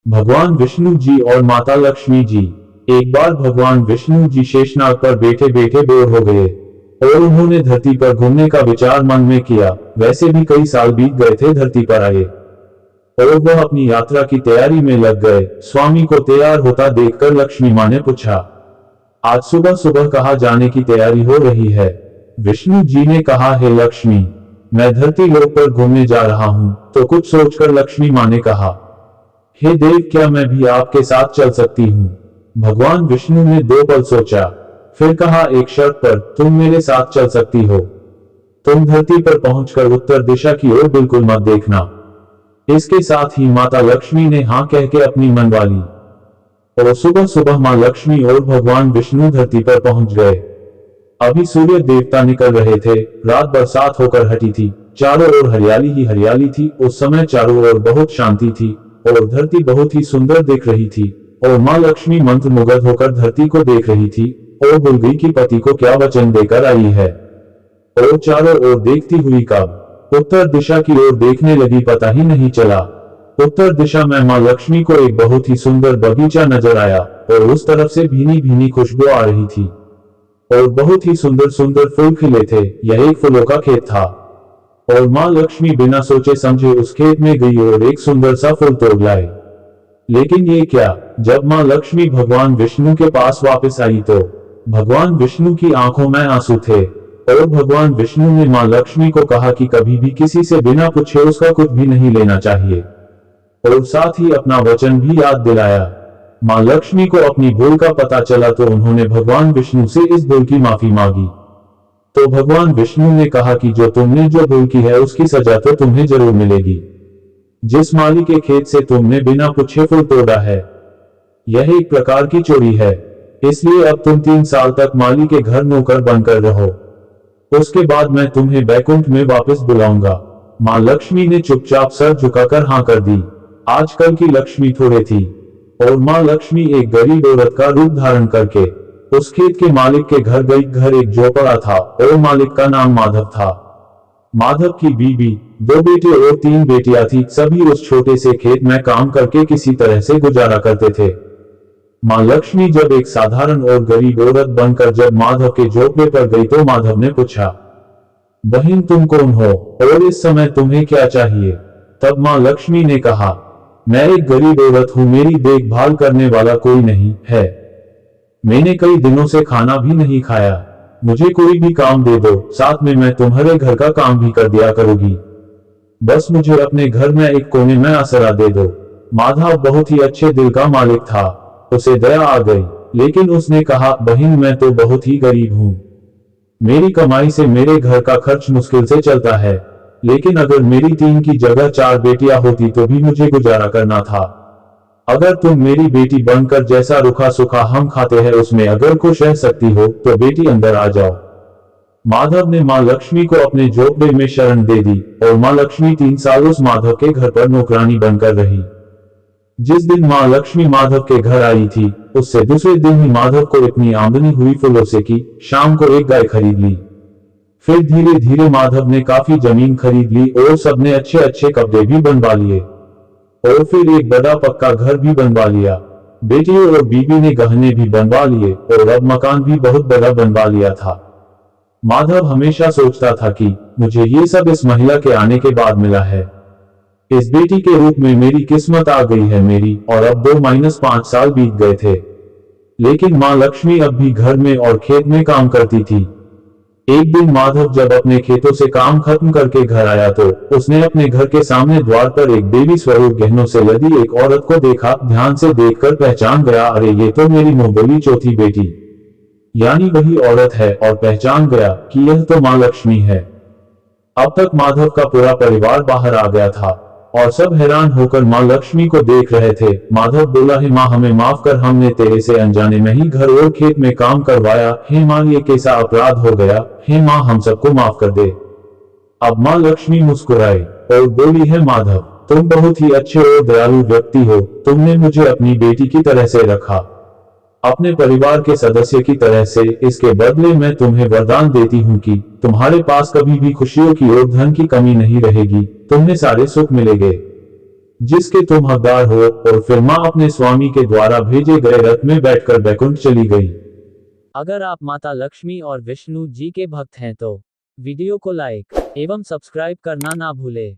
भगवान विष्णु जी और माता लक्ष्मी जी। एक बार भगवान विष्णु जी शेषनाग पर बैठे बैठे बोर हो गए और उन्होंने धरती पर घूमने का विचार मन में किया। वैसे भी कई साल बीत गए थे धरती पर आए और वह अपनी यात्रा की तैयारी में लग गए। स्वामी को तैयार होता देखकर लक्ष्मी माँ ने पूछा, आज सुबह सुबह कहाँ जाने की तैयारी हो रही है? विष्णु जी ने कहा, हे लक्ष्मी, मैं धरती लोक पर घूमने जा रहा हूँ। तो कुछ सोचकर लक्ष्मी माँ ने कहा, हे देव, क्या मैं भी आपके साथ चल सकती हूँ? भगवान विष्णु ने 2 पल सोचा, फिर कहा, एक शर्त पर, तुम मेरे साथ चल सकती हो। तुम धरती पर पहुंचकर उत्तर दिशा की ओर बिल्कुल मत देखना। इसके साथ ही माता लक्ष्मी ने हाँ कह के अपनी मनवा ली और सुबह सुबह मां लक्ष्मी और भगवान विष्णु धरती पर पहुंच गए। अभी सूर्य देवता निकल रहे थे। रात बरसात होकर हटी थी। चारों ओर हरियाली ही हरियाली थी। उस समय चारों ओर बहुत शांति थी और धरती बहुत ही सुंदर दिख रही थी और मां लक्ष्मी मंत्रमुग्ध होकर धरती को देख रही थी और भूल गई कि पति को क्या वचन देकर आई है और चारों ओर देखती हुई कब उत्तर दिशा की ओर देखने लगी, पता ही नहीं चला। उत्तर दिशा में मां लक्ष्मी को एक बहुत ही सुंदर बगीचा नजर आया और उस तरफ से भीनी भीनी खुशबू आ रही थी और बहुत ही सुंदर सुंदर फूल खिले थे। यह एक फूलों का खेत था और मां लक्ष्मी बिना सोचे समझे उस खेत में गई और एक सुंदर सा फूल तोड़ लाई। लेकिन ये क्या, जब मां लक्ष्मी भगवान विष्णु के पास वापस आई तो भगवान विष्णु की आंखों में आंसू थे और भगवान विष्णु ने मां लक्ष्मी को कहा कि कभी भी किसी से बिना पूछे उसका कुछ भी नहीं लेना चाहिए और साथ ही अपना वचन भी याद दिलाया। मां लक्ष्मी को अपनी भूल का पता चला तो उन्होंने भगवान विष्णु से इस भूल की माफी मांगी। तो भगवान विष्णु ने कहा कि जो तुमने जो भूल की है उसकी सजा तो तुम्हें जरूर मिलेगी। जिस माली के खेत से तुमने बिना पूछे फूल तोड़ा है, यह एक प्रकार की चोरी है। इसलिए अब तुम 3 साल तक माली के घर नौकर बनकर रहो। उसके बाद मैं तुम्हें बैकुंठ में वापस बुलाऊंगा। मां लक्ष्मी ने चुपचाप सर झुकाकर हाँ कर दी। आजकल की लक्ष्मी थोड़े थी और मां लक्ष्मी एक गरीब औरत का रूप धारण करके उस खेत के मालिक के घर गई। घर एक झोपड़ा था और मालिक का नाम माधव था। माधव की बीवी, 2 बेटे और 3 बेटियां थी। सभी उस छोटे से खेत में काम करके किसी तरह से गुजारा करते थे। मां लक्ष्मी जब एक साधारण और गरीब औरत बनकर जब माधव के झोपड़े पर गई तो माधव ने पूछा, बहन तुम कौन हो और इस समय तुम्हें क्या चाहिए? तब मां लक्ष्मी ने कहा, मैं एक गरीब औरत हूं, मेरी देखभाल करने वाला कोई नहीं है। मैंने कई दिनों से खाना भी नहीं खाया। मुझे कोई भी काम दे दो, साथ में मैं तुम्हारे घर का काम भी कर दिया करूंगी। बस मुझे अपने घर में एक कोने में आसरा दे दो। माधव बहुत ही अच्छे दिल का मालिक था। उसे दया आ गई, लेकिन उसने कहा, बहन मैं तो बहुत ही गरीब हूं। मेरी कमाई से मेरे घर का खर्च मुश्किल से चलता है। लेकिन अगर मेरी 3 की जगह 4 बेटियां होती तो भी मुझे गुजारा करना था। अगर तुम मेरी बेटी बनकर जैसा रूखा सूखा हम खाते हैं उसमें अगर खुश रह सकती हो तो बेटी अंदर आ जाओ। माधव ने मां लक्ष्मी को अपने झोपड़े में शरण दे दी और मां लक्ष्मी 3 साल उस माधव के घर पर नौकरानी बनकर रही। जिस दिन मां लक्ष्मी माधव के घर आई थी उससे दूसरे दिन ही माधव को इतनी आमदनी हुई फूलों से कि शाम को एक गाय खरीद ली। फिर धीरे धीरे माधव ने काफी जमीन खरीद ली और सबने अच्छे अच्छे कपड़े भी बनवा लिए और फिर एक बड़ा पक्का घर भी बनवा लिया। बेटी और बीवी ने गहने भी बनवा लिए और अब मकान भी बहुत बड़ा बनवा लिया था। माधव हमेशा सोचता था कि मुझे ये सब इस महिला के आने के बाद मिला है। इस बेटी के रूप में मेरी किस्मत आ गई है मेरी। और अब 2-5 साल बीत गए थे, लेकिन मां लक्ष्मी अब भी घर में और खेत में काम करती थी। एक दिन माधव जब अपने खेतों से काम खत्म करके घर आया तो उसने अपने घर के सामने द्वार पर एक देवी स्वरूप गहनों से लदी एक औरत को देखा। ध्यान से देखकर पहचान गया, अरे ये तो मेरी मुंहबोली चौथी बेटी यानी वही औरत है, और पहचान गया कि यह तो मां लक्ष्मी है। अब तक माधव का पूरा परिवार बाहर आ गया था और सब हैरान होकर मां लक्ष्मी को देख रहे थे। माधव बोला, हे मां हमें माफ कर, हमने तेरे से अनजाने में ही घर और खेत में काम करवाया। हे मां ये कैसा अपराध हो गया, हे मां हम सबको माफ कर दे। अब मां लक्ष्मी मुस्कुराई और बोली, है माधव तुम बहुत ही अच्छे और दयालु व्यक्ति हो। तुमने मुझे अपनी बेटी की तरह से रखा, अपने परिवार के सदस्य की तरह से। इसके बदले मैं तुम्हें वरदान देती हूँ कि तुम्हारे पास कभी भी खुशियों की और धन की कमी नहीं रहेगी, तुम्हें सारे सुख मिलेंगे। जिसके तुम हकदार हो, और फिर माँ अपने स्वामी के द्वारा भेजे गए रथ में बैठकर बैकुंठ चली गई। अगर आप माता लक्ष्मी और विष्णु जी के भक्त हैं तो वीडियो को लाइक एवं सब्सक्राइब करना ना भूले।